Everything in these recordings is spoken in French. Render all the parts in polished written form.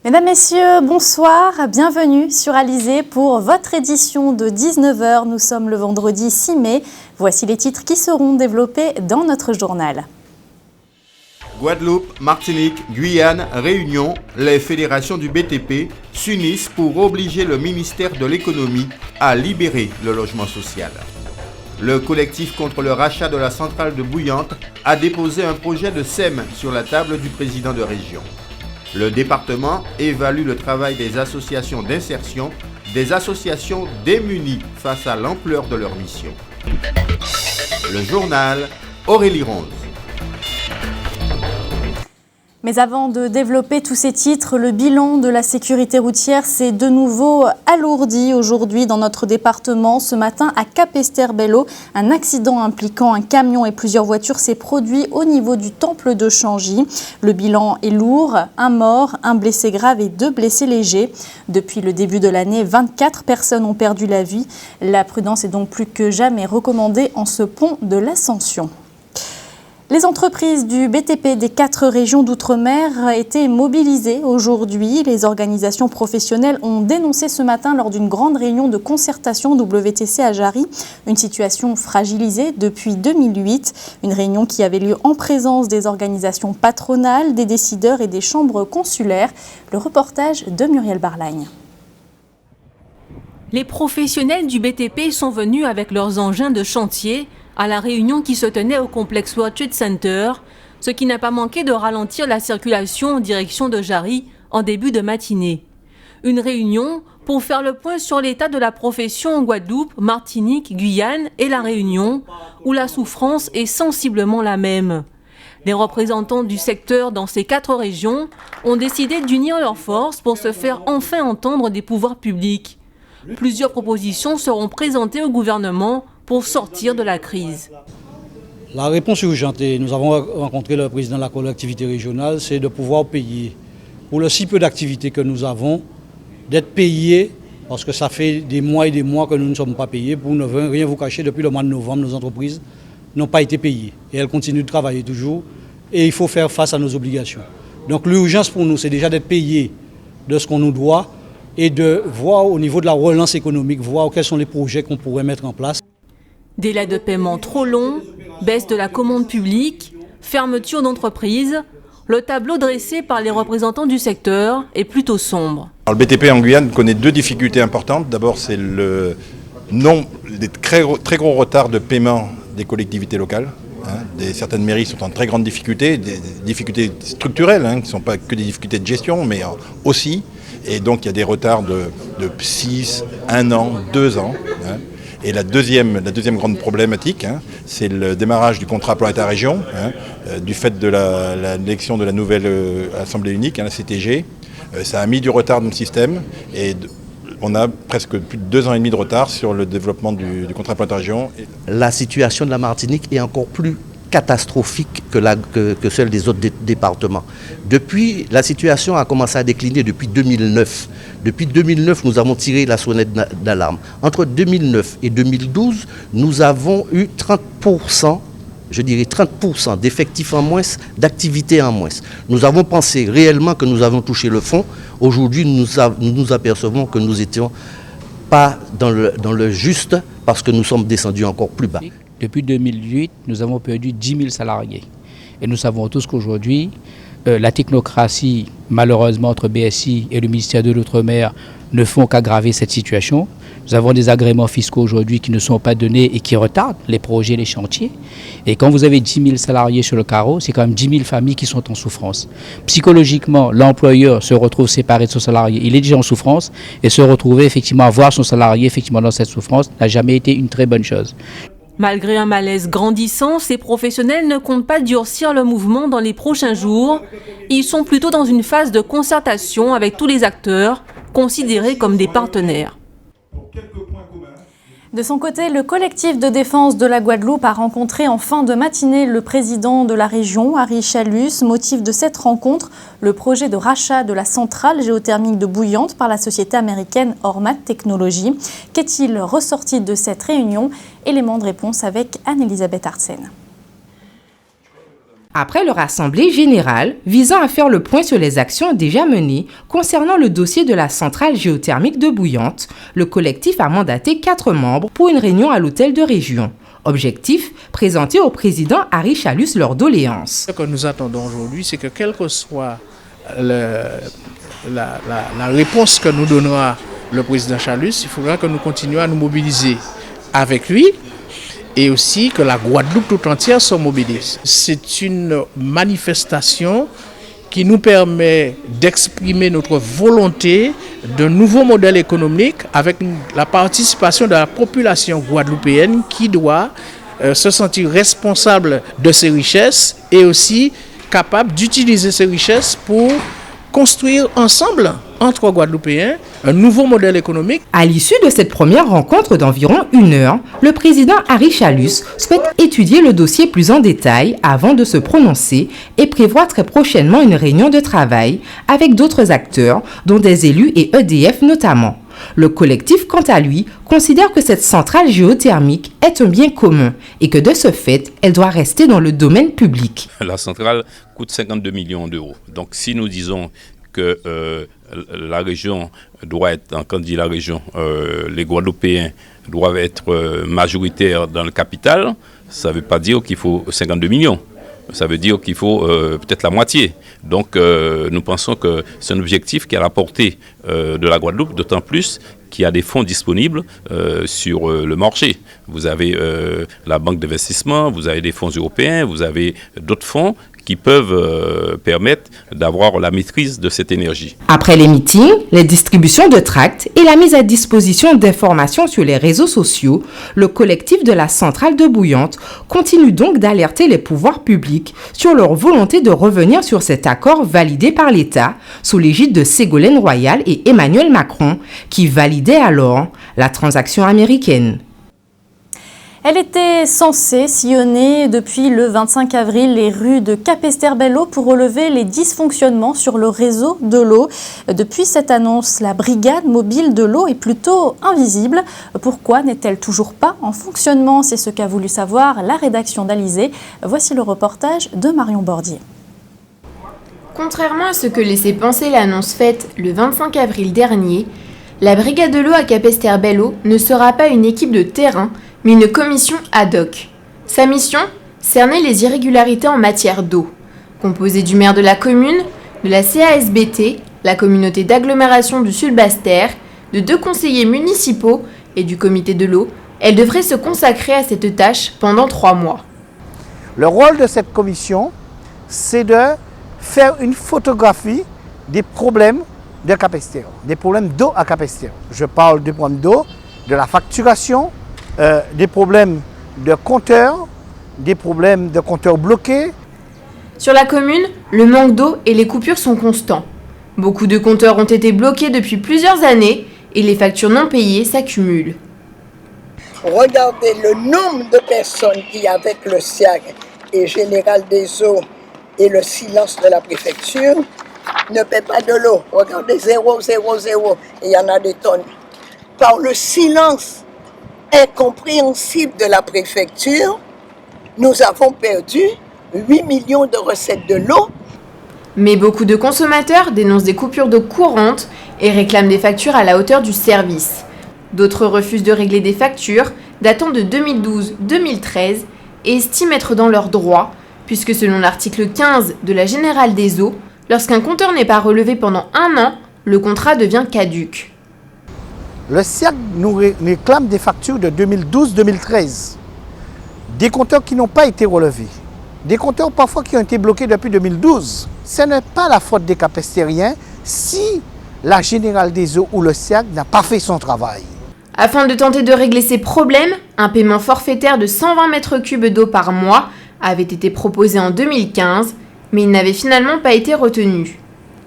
Mesdames, Messieurs, bonsoir, bienvenue sur Alizé pour votre édition de 19h. Nous sommes le vendredi 6 mai. Voici les titres qui seront développés dans notre journal. Guadeloupe, Martinique, Guyane, Réunion, les fédérations du BTP s'unissent pour obliger le ministère de l'Économie à libérer le logement social. Le collectif contre le rachat de la centrale de Bouillante a déposé un projet de SEM sur la table du président de région. Le département évalue le travail des associations d'insertion, des associations démunies face à l'ampleur de leur mission. Le journal, Aurélie Ronze. Mais avant de développer tous ces titres, le bilan de la sécurité routière s'est de nouveau alourdi aujourd'hui dans notre département. Ce matin, à Capesterre-Belle-Eau, un accident impliquant un camion et plusieurs voitures s'est produit au niveau du temple de Changy. Le bilan est lourd, un mort, un blessé grave et 2 blessés légers. Depuis le début de l'année, 24 personnes ont perdu la vie. La prudence est donc plus que jamais recommandée en ce pont de l'Ascension. Les entreprises du BTP des 4 régions d'outre-mer étaient mobilisées aujourd'hui. Les organisations professionnelles ont dénoncé ce matin lors d'une grande réunion de concertation WTC à Jarry une situation fragilisée depuis 2008. Une réunion qui avait lieu en présence des organisations patronales, des décideurs et des chambres consulaires. Le reportage de Muriel Barlagne. Les professionnels du BTP sont venus avec leurs engins de chantier à la réunion qui se tenait au complexe World Trade Center, ce qui n'a pas manqué de ralentir la circulation en direction de Jarry en début de matinée. Une réunion pour faire le point sur l'état de la profession en Guadeloupe, Martinique, Guyane et La Réunion, où la souffrance est sensiblement la même. Les représentants du secteur dans ces 4 régions ont décidé d'unir leurs forces pour se faire enfin entendre des pouvoirs publics. Plusieurs propositions seront présentées au gouvernement pour sortir de la crise. La réponse urgente, et nous avons rencontré le président de la collectivité régionale, c'est de pouvoir payer. Pour le si peu d'activités que nous avons, d'être payés, parce que ça fait des mois et des mois que nous ne sommes pas payés. Pour ne rien vous cacher, depuis le mois de novembre, nos entreprises n'ont pas été payées. Et elles continuent de travailler toujours. Et il faut faire face à nos obligations. Donc l'urgence pour nous, c'est déjà d'être payés de ce qu'on nous doit et de voir au niveau de la relance économique, voir quels sont les projets qu'on pourrait mettre en place. Délai de paiement trop long, baisse de la commande publique, fermeture d'entreprises, le tableau dressé par les représentants du secteur est plutôt sombre. Alors, le BTP en Guyane connaît 2 difficultés importantes. D'abord, c'est des très gros retards de paiement des collectivités locales. Certaines mairies sont en très grande difficulté, des difficultés structurelles, qui ne sont pas que des difficultés de gestion, mais aussi. Et donc il y a des retards de 6, 1 an, 2 ans. Et la deuxième grande problématique, c'est le démarrage du contrat plan État-région, du fait de l'élection de la nouvelle Assemblée unique, la CTG. Ça a mis du retard dans le système et on a presque plus de 2 ans et demi de retard sur le développement du contrat plan État-région. La situation de la Martinique est encore plus catastrophique que celle des autres départements. La situation a commencé à décliner depuis 2009. Depuis 2009, nous avons tiré la sonnette d'alarme. Entre 2009 et 2012, nous avons eu 30%, je dirais 30% d'effectifs en moins, d'activités en moins. Nous avons pensé réellement que nous avons touché le fond. Aujourd'hui, nous nous apercevons que nous n'étions pas dans le juste parce que nous sommes descendus encore plus bas. Depuis 2008, nous avons perdu 10 000 salariés. Et nous savons tous qu'aujourd'hui, la technocratie, malheureusement, entre BSI et le ministère de l'Outre-mer, ne font qu'aggraver cette situation. Nous avons des agréments fiscaux aujourd'hui qui ne sont pas donnés et qui retardent les projets, les chantiers. Et quand vous avez 10 000 salariés sur le carreau, c'est quand même 10 000 familles qui sont en souffrance. Psychologiquement, l'employeur se retrouve séparé de son salarié. Il est déjà en souffrance et se retrouver effectivement à voir son salarié effectivement dans cette souffrance n'a jamais été une très bonne chose. Malgré un malaise grandissant, ces professionnels ne comptent pas durcir le mouvement dans les prochains jours. Ils sont plutôt dans une phase de concertation avec tous les acteurs, considérés comme des partenaires. De son côté, le collectif de défense de la Guadeloupe a rencontré en fin de matinée le président de la région, Harry Chalus. Motif de cette rencontre, le projet de rachat de la centrale géothermique de Bouillante par la société américaine Ormat Technologies. Qu'est-il ressorti de cette réunion? Élément de réponse avec Anne-Elisabeth Arsène. Après leur assemblée générale visant à faire le point sur les actions déjà menées concernant le dossier de la centrale géothermique de Bouillante, le collectif a mandaté 4 membres pour une réunion à l'hôtel de région. Objectif, présenter au président Harry Chalus leur doléance. Ce que nous attendons aujourd'hui, c'est que quelle que soit la réponse que nous donnera le président Chalus, il faudra que nous continuions à nous mobiliser avec lui et aussi que la Guadeloupe tout entière se mobilise. C'est une manifestation qui nous permet d'exprimer notre volonté d'un nouveau modèle économique avec la participation de la population guadeloupéenne qui doit se sentir responsable de ses richesses et aussi capable d'utiliser ces richesses pour construire ensemble, entre Guadeloupéens, un nouveau modèle économique. À l'issue de cette première rencontre d'environ 1 heure, le président Harry Chalus souhaite étudier le dossier plus en détail avant de se prononcer et prévoit très prochainement une réunion de travail avec d'autres acteurs, dont des élus et EDF notamment. Le collectif, quant à lui, considère que cette centrale géothermique est un bien commun et que de ce fait, elle doit rester dans le domaine public. La centrale coûte 52 millions d'euros. Donc si nous disons que la région doit être, quand dit la région, les Guadeloupéens doivent être majoritaires dans le capital, ça ne veut pas dire qu'il faut 52 millions. Ça veut dire qu'il faut peut-être la moitié. Donc nous pensons que c'est un objectif qui est à la portée de la Guadeloupe, d'autant plus qu'il y a des fonds disponibles sur le marché. Vous avez la banque d'investissement, vous avez des fonds européens, vous avez d'autres fonds qui peuvent permettre d'avoir la maîtrise de cette énergie. Après les meetings, les distributions de tracts et la mise à disposition d'informations sur les réseaux sociaux, le collectif de la centrale de Bouillante continue donc d'alerter les pouvoirs publics sur leur volonté de revenir sur cet accord validé par l'État sous l'égide de Ségolène Royal et Emmanuel Macron, qui validaient alors la transaction américaine. Elle était censée sillonner depuis le 25 avril les rues de Capesterre-Belle-Eau pour relever les dysfonctionnements sur le réseau de l'eau. Depuis cette annonce, la brigade mobile de l'eau est plutôt invisible. Pourquoi n'est-elle toujours pas en fonctionnement? C'est ce qu'a voulu savoir la rédaction d'Alizé. Voici le reportage de Marion Bordier. Contrairement à ce que laissait penser l'annonce faite le 25 avril dernier, la brigade de l'eau à Capesterre-Belle-Eau ne sera pas une équipe de terrain, mais une commission ad hoc. Sa mission, cerner les irrégularités en matière d'eau. Composée du maire de la commune, de la CASBT, la communauté d'agglomération du Sud-Basse-Terre, de 2 conseillers municipaux et du comité de l'eau, elle devrait se consacrer à cette tâche pendant 3 mois. Le rôle de cette commission, c'est de faire une photographie des problèmes de Capesterre, des problèmes d'eau à Capesterre. Je parle des problèmes d'eau, de la facturation, des problèmes de compteurs, des problèmes de compteurs bloqués. Sur la commune, le manque d'eau et les coupures sont constants. Beaucoup de compteurs ont été bloqués depuis plusieurs années et les factures non payées s'accumulent. Regardez le nombre de personnes qui, avec le SIAG et Général des Eaux et le silence de la préfecture, ne paient pas de l'eau. Regardez, 0, 0, 0. Et il y en a des tonnes. Par le silence incompréhensible de la préfecture, nous avons perdu 8 millions de recettes de l'eau. Mais beaucoup de consommateurs dénoncent des coupures d'eau courantes et réclament des factures à la hauteur du service. D'autres refusent de régler des factures datant de 2012-2013 et estiment être dans leurs droits, puisque selon l'article 15 de la Générale des Eaux, lorsqu'un compteur n'est pas relevé pendant 1 an, le contrat devient caduc. Le SIAG nous réclame des factures de 2012-2013. Des compteurs qui n'ont pas été relevés. Des compteurs parfois qui ont été bloqués depuis 2012. Ce n'est pas la faute des capestériens si la Générale des Eaux ou le SIAG n'a pas fait son travail. Afin de tenter de régler ces problèmes, un paiement forfaitaire de 120 mètres cubes d'eau par mois avait été proposé en 2015, mais il n'avait finalement pas été retenu.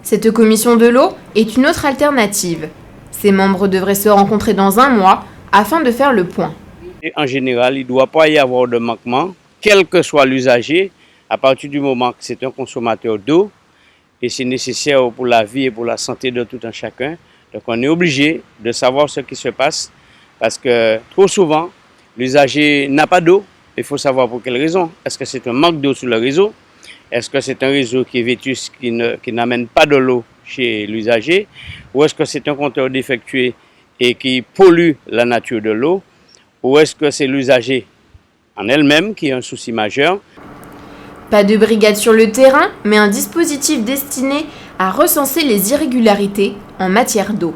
Cette commission de l'eau est une autre alternative. Ses membres devraient se rencontrer dans 1 mois afin de faire le point. En général, il ne doit pas y avoir de manquement, quel que soit l'usager, à partir du moment que c'est un consommateur d'eau, et c'est nécessaire pour la vie et pour la santé de tout un chacun. Donc on est obligé de savoir ce qui se passe, parce que trop souvent, l'usager n'a pas d'eau. Il faut savoir pour quelle raison. Est-ce que c'est un manque d'eau sur le réseau? Est-ce que c'est un réseau qui est vétuste, qui n'amène pas de l'eau chez l'usager, ou est-ce que c'est un compteur défectué et qui pollue la nature de l'eau, ou est-ce que c'est l'usager en elle-même qui a un souci majeur? Pas de brigade sur le terrain, mais un dispositif destiné à recenser les irrégularités en matière d'eau.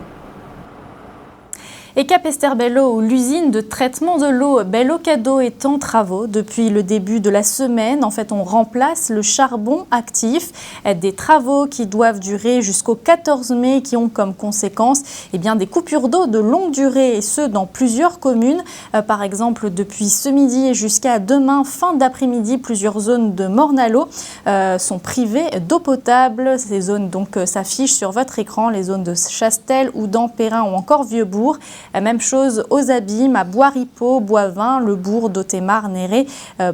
Et Capesterre-Belle-Eau, où l'usine de traitement de l'eau Belle-Eau-Cadeau est en travaux depuis le début de la semaine. En fait, on remplace le charbon actif. Des travaux qui doivent durer jusqu'au 14 mai, qui ont comme conséquence des coupures d'eau de longue durée, et ce dans plusieurs communes. Par exemple, depuis ce midi jusqu'à demain, fin d'après-midi, plusieurs zones de Morne-à-l'Eau sont privées d'eau potable. Ces zones s'affichent sur votre écran, les zones de Chastel, Houdan, Perrin ou encore Vieux-Bourg. Même chose aux Abîmes, à Bois-Ripaud, Boivin, Le Bourg, Dotémar, Néré,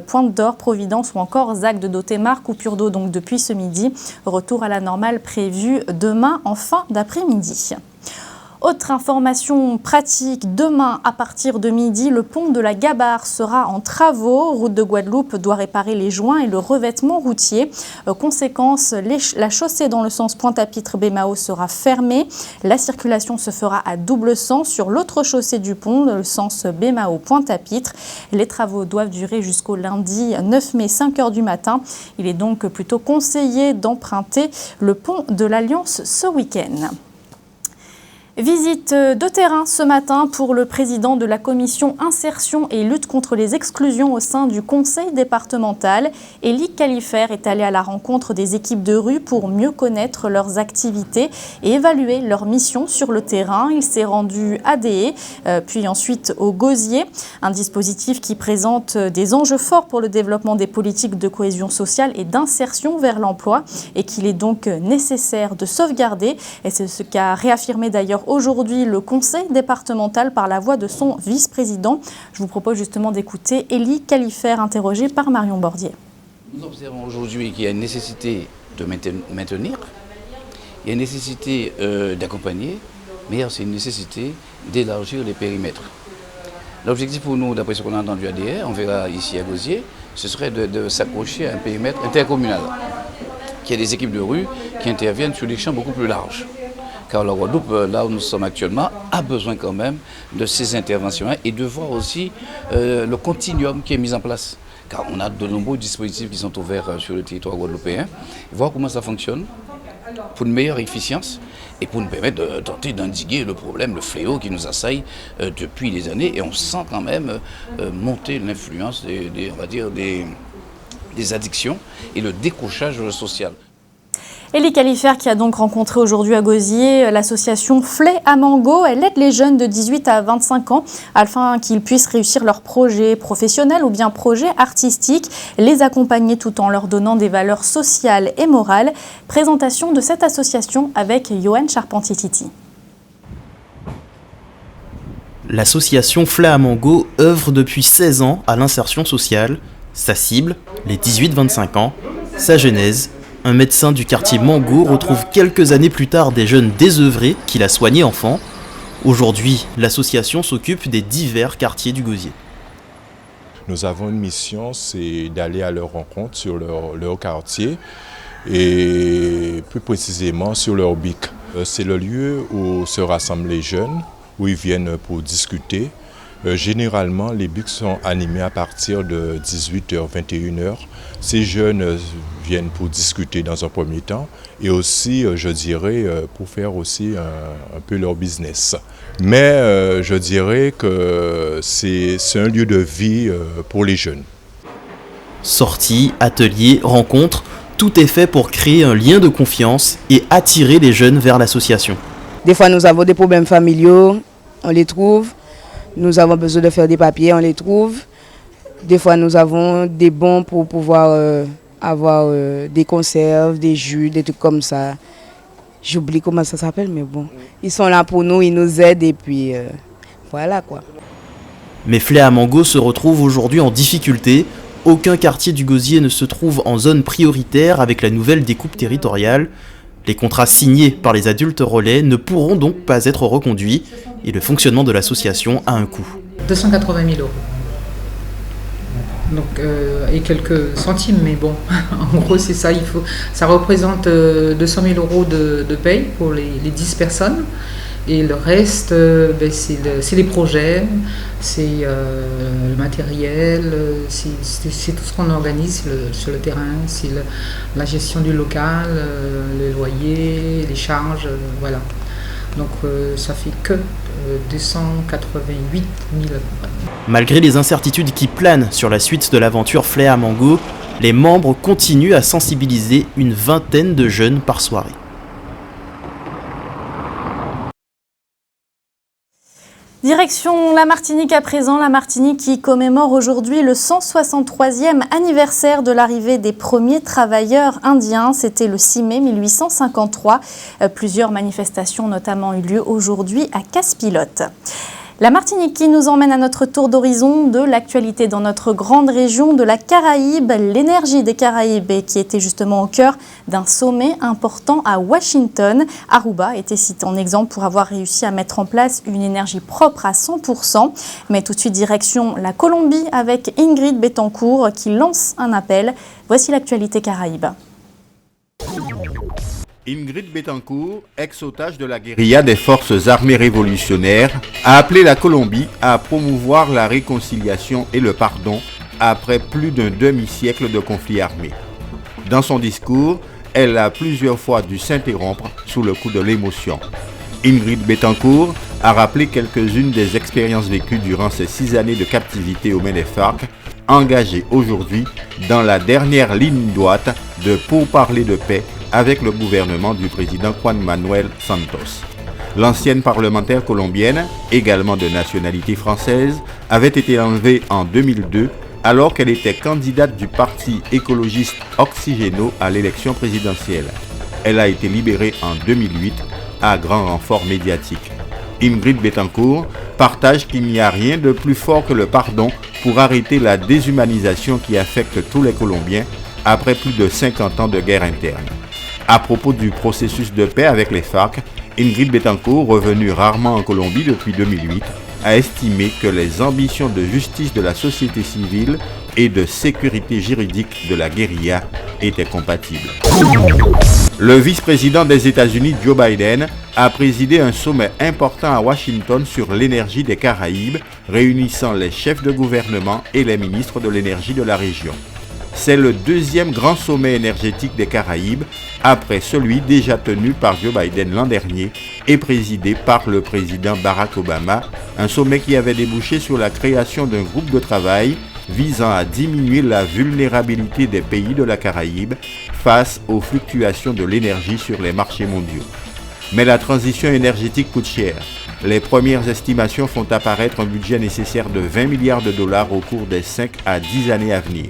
Pointe-d'Or, Providence ou encore Zac de Dotémar. Coupure d'eau donc depuis ce midi. Retour à la normale prévu demain en fin d'après-midi. Autre information pratique, demain à partir de midi, le pont de la Gabarre sera en travaux. Route de Guadeloupe doit réparer les joints et le revêtement routier. Conséquence, la chaussée dans le sens Pointe-à-Pitre-Bémao sera fermée. La circulation se fera à double sens sur l'autre chaussée du pont, le sens Bémao-Pointe-à-Pitre. Les travaux doivent durer jusqu'au lundi 9 mai, 5 h du matin. Il est donc plutôt conseillé d'emprunter le pont de l'Alliance ce week-end. Visite de terrain ce matin pour le président de la commission insertion et lutte contre les exclusions au sein du conseil départemental. Élie Califère est allé à la rencontre des équipes de rue pour mieux connaître leurs activités et évaluer leur mission sur le terrain. Il s'est rendu à Déé, puis ensuite au Gosier, un dispositif qui présente des enjeux forts pour le développement des politiques de cohésion sociale et d'insertion vers l'emploi et qu'il est donc nécessaire de sauvegarder. Et c'est ce qu'a réaffirmé d'ailleurs aujourd'hui le conseil départemental par la voix de son vice-président. Je vous propose justement d'écouter Élie Califère, interrogé par Marion Bordier. Nous observons aujourd'hui qu'il y a une nécessité de maintenir, il y a une nécessité d'accompagner, mais il y a aussi une nécessité d'élargir les périmètres. L'objectif pour nous, d'après ce qu'on a entendu à DE, on verra ici à Gosier, ce serait de s'accrocher à un périmètre intercommunal, qu'il y ait des équipes de rue qui interviennent sur des champs beaucoup plus larges. Car la Guadeloupe, là où nous sommes actuellement, a besoin quand même de ces interventions et de voir aussi le continuum qui est mis en place. Car on a de nombreux dispositifs qui sont ouverts sur le territoire guadeloupéen. Voir comment ça fonctionne pour une meilleure efficience et pour nous permettre de tenter d'endiguer le problème, le fléau qui nous assaille depuis des années. Et on sent quand même monter l'influence des addictions et le décrochage social. Élie Califère qui a donc rencontré aujourd'hui à Gosier l'association Flé à Mango. Elle aide les jeunes de 18 à 25 ans afin qu'ils puissent réussir leurs projets professionnels ou bien projets artistiques, les accompagner tout en leur donnant des valeurs sociales et morales. Présentation de cette association avec Yoann Charpentier-Titi. L'association Flé à Mango œuvre depuis 16 ans à l'insertion sociale. Sa cible, les 18-25 ans, sa genèse. Un médecin du quartier Mango retrouve quelques années plus tard des jeunes désœuvrés qu'il a soignés enfants. Aujourd'hui, l'association s'occupe des divers quartiers du Gosier. Nous avons une mission, c'est d'aller à leur rencontre sur leur quartier et plus précisément sur leur BIC. C'est le lieu où se rassemblent les jeunes, où ils viennent pour discuter. Généralement, les BIC sont animés à partir de 18h, 21h. Ces jeunes viennent pour discuter dans un premier temps et aussi, je dirais, pour faire aussi un peu leur business. Mais je dirais que c'est un lieu de vie pour les jeunes. Sorties, ateliers, rencontres, tout est fait pour créer un lien de confiance et attirer les jeunes vers l'association. Des fois, nous avons des problèmes familiaux, on les trouve. Nous avons besoin de faire des papiers, on les trouve. Des fois, nous avons des bons pour pouvoir avoir des conserves, des jus, des trucs comme ça. J'oublie comment ça s'appelle, mais bon. Ils sont là pour nous, ils nous aident et puis voilà quoi. Mais Flé à Mango se retrouve aujourd'hui en difficulté. Aucun quartier du Gosier ne se trouve en zone prioritaire avec la nouvelle découpe territoriale. Les contrats signés par les adultes relais ne pourront donc pas être reconduits et le fonctionnement de l'association a un coût. 280 000 €. Donc, et quelques centimes, mais bon, en gros c'est ça, ça représente 200 000 euros de paye pour les 10 personnes. Et le reste, c'est les projets, c'est le matériel, c'est tout ce qu'on organise sur le terrain, c'est la gestion du local, les loyers, les charges, voilà. Donc ça fait que 288 000 euros. Malgré les incertitudes qui planent sur la suite de l'aventure Flea Mango, les membres continuent à sensibiliser une vingtaine de jeunes par soirée. Direction la Martinique à présent, la Martinique qui commémore aujourd'hui le 163e anniversaire de l'arrivée des premiers travailleurs indiens. C'était le 6 mai 1853. Plusieurs manifestations notamment ont eu lieu aujourd'hui à Casse-Pilote. La Martinique qui nous emmène à notre tour d'horizon de l'actualité dans notre grande région de la Caraïbe, l'énergie des Caraïbes qui était justement au cœur d'un sommet important à Washington. Aruba était cité en exemple pour avoir réussi à mettre en place une énergie propre à 100%. Mais tout de suite direction la Colombie avec Ingrid Betancourt qui lance un appel. Voici l'actualité Caraïbe. Ingrid Betancourt, ex-otage de la guérilla des forces armées révolutionnaires, a appelé la Colombie à promouvoir la réconciliation et le pardon après plus d'un demi-siècle de conflits armés. Dans son discours, elle a plusieurs fois dû s'interrompre sous le coup de l'émotion. Ingrid Betancourt a rappelé quelques-unes des expériences vécues durant ces 6 années de captivité aux mains des FARC, engagées aujourd'hui dans la dernière ligne droite de pourparlers de paix avec le gouvernement du président Juan Manuel Santos. L'ancienne parlementaire colombienne, également de nationalité française, avait été enlevée en 2002 alors qu'elle était candidate du parti écologiste Oxygeno à l'élection présidentielle. Elle a été libérée en 2008 à grand renfort médiatique. Ingrid Betancourt partage qu'il n'y a rien de plus fort que le pardon pour arrêter la déshumanisation qui affecte tous les Colombiens après plus de 50 ans de guerre interne. À propos du processus de paix avec les FARC, Ingrid Betancourt, revenue rarement en Colombie depuis 2008, a estimé que les ambitions de justice de la société civile et de sécurité juridique de la guérilla étaient compatibles. Le vice-président des États-Unis, Joe Biden, a présidé un sommet important à Washington sur l'énergie des Caraïbes, réunissant les chefs de gouvernement et les ministres de l'énergie de la région. C'est le deuxième grand sommet énergétique des Caraïbes, après celui déjà tenu par Joe Biden l'an dernier et présidé par le président Barack Obama, un sommet qui avait débouché sur la création d'un groupe de travail visant à diminuer la vulnérabilité des pays de la Caraïbe face aux fluctuations de l'énergie sur les marchés mondiaux. Mais la transition énergétique coûte cher. Les premières estimations font apparaître un budget nécessaire de 20 milliards de dollars au cours des 5 à 10 années à venir.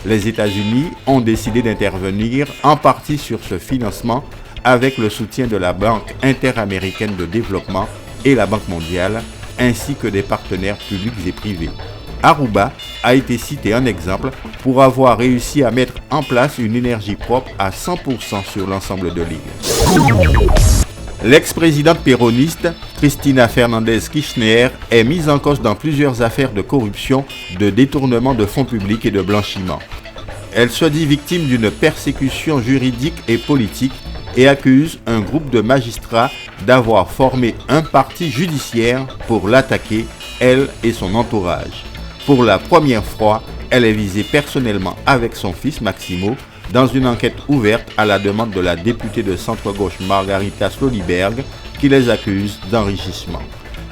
Les États-Unis ont décidé d'intervenir en partie sur ce financement avec le soutien de la Banque interaméricaine de développement et la Banque mondiale, ainsi que des partenaires publics et privés. Aruba a été cité en exemple pour avoir réussi à mettre en place une énergie propre à 100% sur l'ensemble de l'île. L'ex-présidente péroniste, Cristina Fernández Kirchner, est mise en cause dans plusieurs affaires de corruption, de détournement de fonds publics et de blanchiment. Elle se dit victime d'une persécution juridique et politique et accuse un groupe de magistrats d'avoir formé un parti judiciaire pour l'attaquer, elle et son entourage. Pour la première fois, elle est visée personnellement avec son fils Maximo dans une enquête ouverte à la demande de la députée de centre-gauche Margarita Stolbiberg qui les accuse d'enrichissement.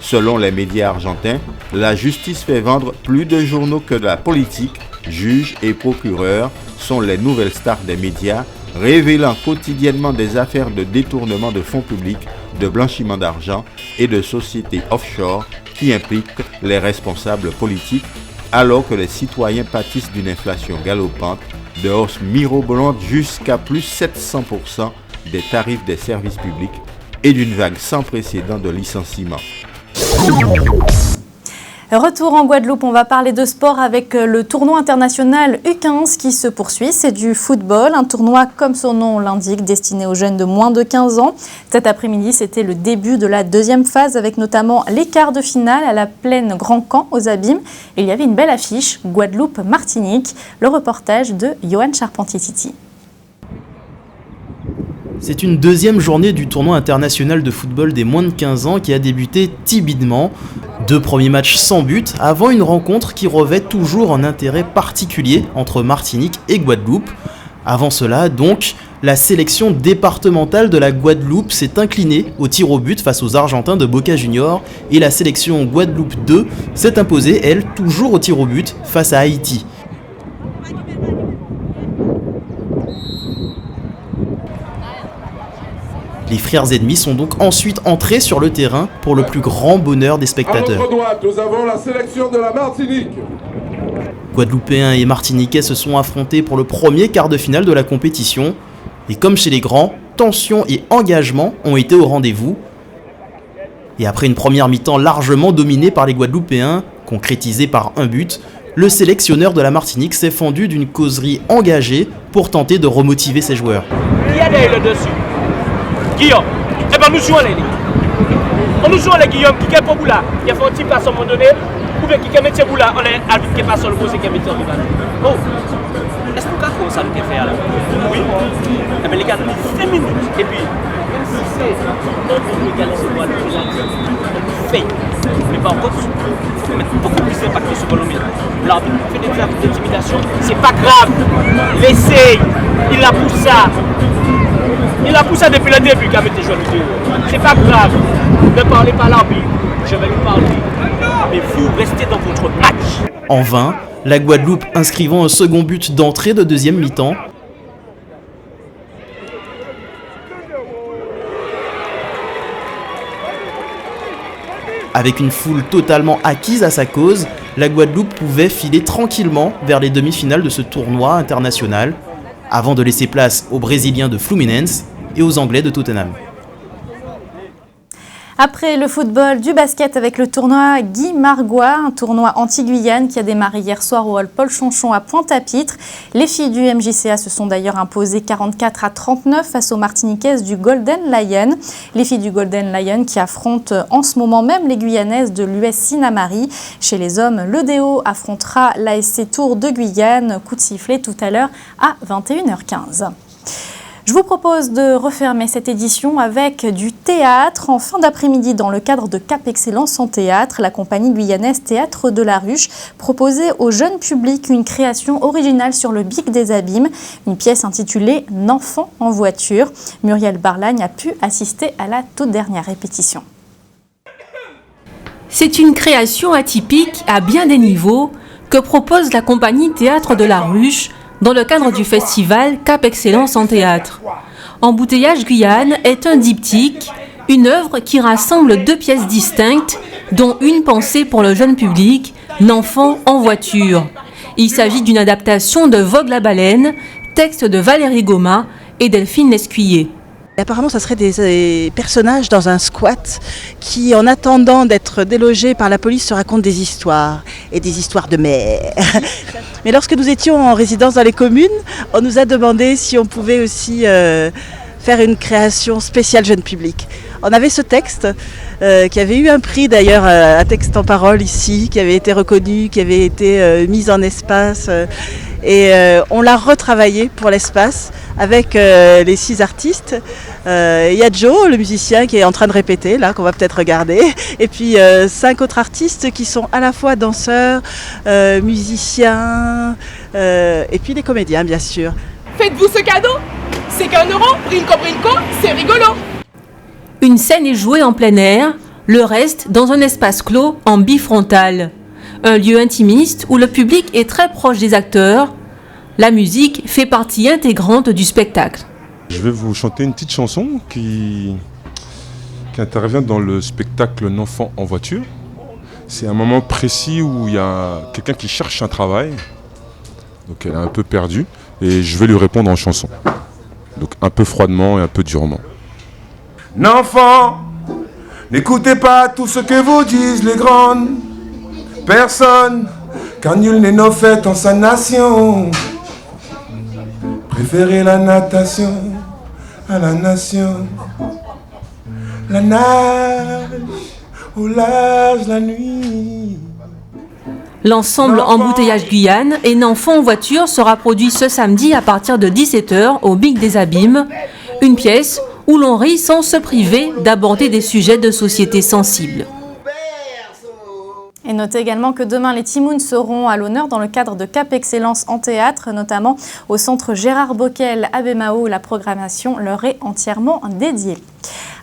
Selon les médias argentins, la justice fait vendre plus de journaux que la politique. Juges et procureurs sont les nouvelles stars des médias, révélant quotidiennement des affaires de détournement de fonds publics, de blanchiment d'argent et de sociétés offshore qui impliquent les responsables politiques, alors que les citoyens pâtissent d'une inflation galopante, de hausse mirobolante jusqu'à plus 700% des tarifs des services publics et d'une vague sans précédent de licenciements. Retour en Guadeloupe, on va parler de sport avec le tournoi international U15 qui se poursuit. C'est du football, un tournoi comme son nom l'indique, destiné aux jeunes de moins de 15 ans. Cet après-midi, c'était le début de la deuxième phase avec notamment les quarts de finale à la plaine Grand Camp aux Abîmes. Et il y avait une belle affiche, Guadeloupe-Martinique, le reportage de Johan Charpentier-Titi. C'est une deuxième journée du tournoi international de football des moins de 15 ans qui a débuté timidement. 2 premiers matchs sans but avant une rencontre qui revêt toujours un intérêt particulier entre Martinique et Guadeloupe. Avant cela, donc, la sélection départementale de la Guadeloupe s'est inclinée au tir au but face aux Argentins de Boca Juniors et la sélection Guadeloupe 2 s'est imposée, elle, toujours au tir au but face à Haïti. Les frères ennemis sont donc ensuite entrés sur le terrain pour le plus grand bonheur des spectateurs. À notre droite, nous avons la sélection de la Martinique. Guadeloupéens et Martiniquais se sont affrontés pour le premier quart de finale de la compétition. Et comme chez les grands, tension et engagement ont été au rendez-vous. Et après une première mi-temps largement dominée par les Guadeloupéens, concrétisée par un but, le sélectionneur de la Martinique s'est fendu d'une causerie engagée pour tenter de remotiver ses joueurs. Il y a des là-dessus. Guillaume, eh ben nous jouons les ligues. On nous joue les Guillaume qui est pour vous là. Il y a fait un petit passe à un moment donné. Ou bien qui est métier vous là. On est arbitre qui passe sur le côté qui est métier rival. Oh, est-ce que vous ça nous fait là? Oui. Eh bien les gars, 5 minutes. Et puis, même si c'est non pour les gars, c'est quoi le fait. Mais par contre, il faut mettre beaucoup plus d'impact sur Colombie. L'arbitre fait des actes d'intimidation. C'est pas grave. Laissez. Il a pour ça. Il a poussé depuis le début qu'a mis tes joueurs vidéo. C'est pas grave. Ne parlez pas l'arbitre. Je vais lui parler. Mais vous restez dans votre match. En vain, la Guadeloupe inscrivant un second but d'entrée de deuxième mi-temps. Avec une foule totalement acquise à sa cause, la Guadeloupe pouvait filer tranquillement vers les demi-finales de ce tournoi international, avant de laisser place aux Brésiliens de Fluminense et aux Anglais de Tottenham. Après le football, du basket avec le tournoi Guy Margois, un tournoi anti-Guyane qui a démarré hier soir au hall Paul Chonchon à Pointe-à-Pitre. Les filles du MJCA se sont d'ailleurs imposées 44-39 face aux Martiniquaises du Golden Lion. Les filles du Golden Lion qui affrontent en ce moment même les Guyanaises de l'US Sinamari. Chez les hommes, le DO affrontera l'ASC Tours de Guyane. Coup de sifflet tout à l'heure à 21h15. Je vous propose de refermer cette édition avec du théâtre. En fin d'après-midi, dans le cadre de Cap Excellence en théâtre, la compagnie guyanaise Théâtre de la Ruche proposait au jeune public une création originale sur le Bic des Abîmes, une pièce intitulée « N'enfant en voiture ». Muriel Barlagne a pu assister à la toute dernière répétition. C'est une création atypique à bien des niveaux que propose la compagnie Théâtre de la Ruche dans le cadre du festival Cap Excellence en théâtre. Embouteillage Guyane est un diptyque, une œuvre qui rassemble 2 pièces distinctes, dont une pensée pour le jeune public, N'enfant en voiture. Il s'agit d'une adaptation de Vogue la baleine, texte de Valérie Goma et Delphine Lescuyer. Apparemment, ça serait des personnages dans un squat qui, en attendant d'être délogés par la police, se racontent des histoires, et des histoires de mer. Mais lorsque nous étions en résidence dans les communes, on nous a demandé si on pouvait aussi faire une création spéciale jeune public. On avait ce texte qui avait eu un prix d'ailleurs, un texte en parole ici, qui avait été reconnu, qui avait été mis en espace. Et on l'a retravaillé pour l'espace avec les 6 artistes. Il y a Joe, le musicien, qui est en train de répéter, là, qu'on va peut-être regarder. Et puis 5 autres artistes qui sont à la fois danseurs, musiciens, et puis des comédiens, bien sûr. Faites-vous ce cadeau? C'est qu'1 euro, brinco, c'est rigolo. Une scène est jouée en plein air, le reste dans un espace clos en bifrontal. Un lieu intimiste où le public est très proche des acteurs. La musique fait partie intégrante du spectacle. Je vais vous chanter une petite chanson qui intervient dans le spectacle N'enfant en voiture. C'est un moment précis où il y a quelqu'un qui cherche un travail. Donc elle est un peu perdue et je vais lui répondre en chanson. Donc un peu froidement et un peu durement. N'enfant, n'écoutez pas tout ce que vous disent les grandes. Personne, car nul n'est nos fêtes en sa nation. Préférez la natation à la nation. La nage au large la nuit. L'ensemble Embouteillage Guyane et Nanfant en voiture sera produit ce samedi à partir de 17h au Bic des Abîmes. Une pièce où l'on rit sans se priver d'aborder des sujets de société sensibles. Et notez également que demain, les Timounes seront à l'honneur dans le cadre de Cap Excellence en théâtre, notamment au centre Gérard Bockel à Bémao, où la programmation leur est entièrement dédiée.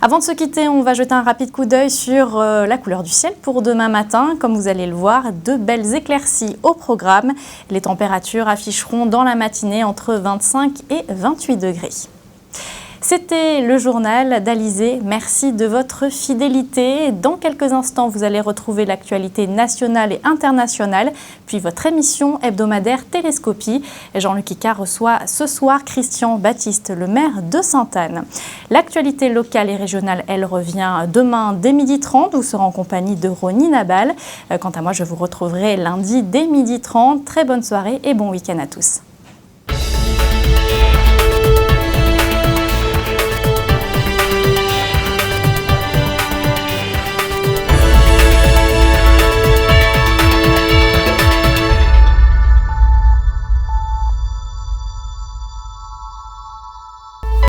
Avant de se quitter, on va jeter un rapide coup d'œil sur la couleur du ciel pour demain matin. Comme vous allez le voir, de belles éclaircies au programme. Les températures afficheront dans la matinée entre 25 et 28 degrés. C'était le journal d'Alizé. Merci de votre fidélité. Dans quelques instants, vous allez retrouver l'actualité nationale et internationale, puis votre émission hebdomadaire Télescopie. Jean-Luc Icard reçoit ce soir Christian Baptiste, le maire de Sainte-Anne. L'actualité locale et régionale, elle revient demain dès 12h30. Vous serez en compagnie de Ronnie Nabal. Quant à moi, je vous retrouverai lundi dès 12h30. Très bonne soirée et bon week-end à tous.